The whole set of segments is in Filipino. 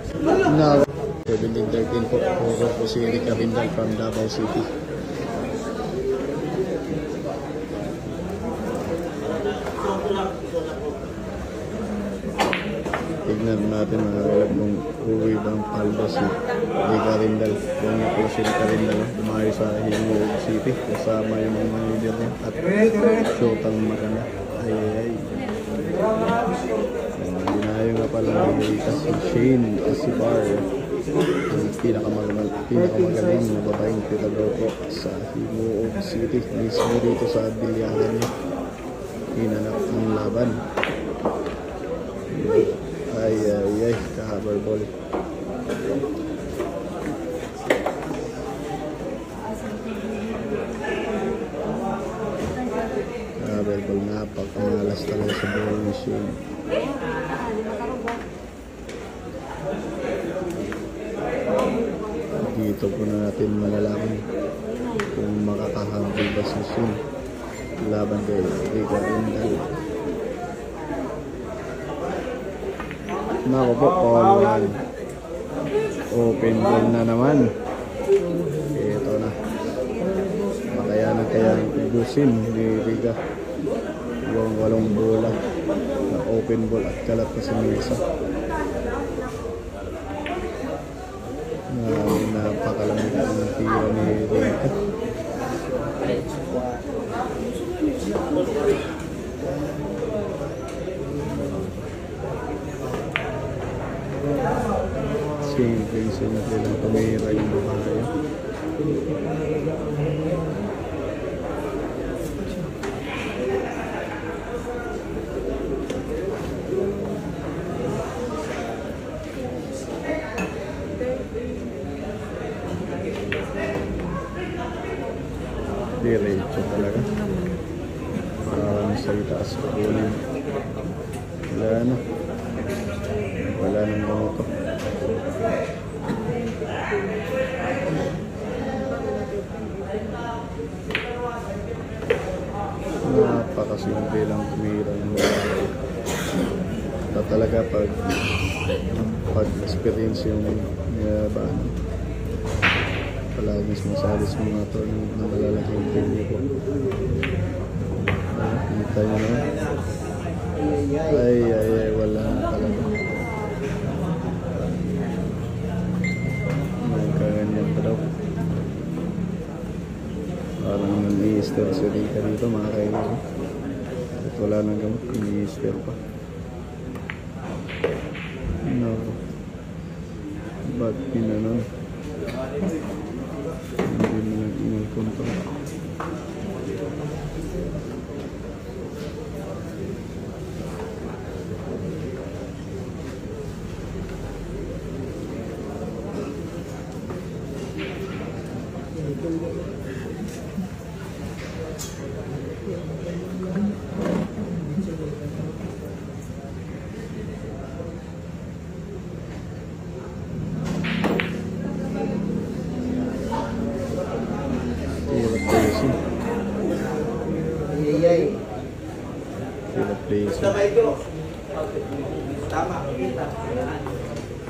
Now, 17-13 po. Puro po si Rica Rindal from Davao City. Tignan natin mga kalab kung uwi bang paldo si Rica Rindal. Yan nga po si Rica Rindal. Dumayo sa Himuog City. Kasama yung mga leader niya. At shotang maganda. Ay. Dinayo nga pala ni Rica si Shane Asibar. Ang pinakamagaling na babaeng tirador po sa Himuog City. Mismo dito sa bilyaran niya. Hinanap ang laban. Ay, kahabar ball. Kahabar ball, napakamalas talaga sa ball machine. Dito po na natin malalaman kung makakahampi ba si Shin laban kay Rica Rindal. Nako po, all one. Open ball na naman. Ito na. Makayanan kaya ubusin ni Rica yung walong bola na open ball at kalat na sa mesa. Napakalamig ang tira ni Rica. Simple lang tumira yung babae. Diretso talaga. Parang sa itaas pa ulit. Wala nang gamoto. Napakasimple lang tumira ng babae. Ito talaga pag experience yung palagi sumasali sa mga tournament na malalaking publiko. Kita nyo naman. Ay, wala na talaga. Nagkaganyan pa daw. Parang nag-i-easter si Rica dito mga kaibigan. At wala nang gamot, nag-i-easter pa. No. Ba't pinanon? Hindi mo nag-inang control.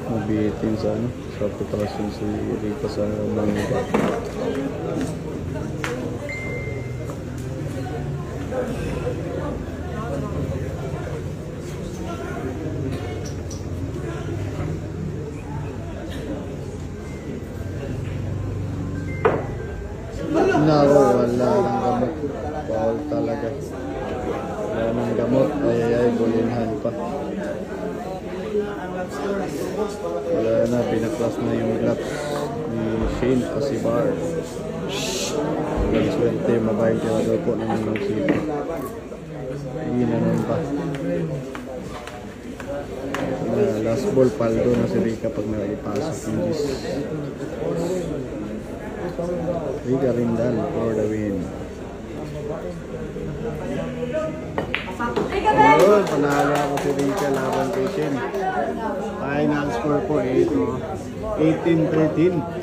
Mabitin sa sa putasin si Rica sa mga wala ng gamot. Foul talaga. Wala ng gamot. Ay, bulinhan pa. Wala na, pinaklas na yung gloves ni Shane Asibar. Walang swerte, mabayang tirador po ng Himuog City. Inanon pa. Last ball, paldo na si Rica pag naipasok yung gis. Rica Rindal for the win. Ayun, panalo ako si Rica laban kay Shane. Final score po ito, 18-13.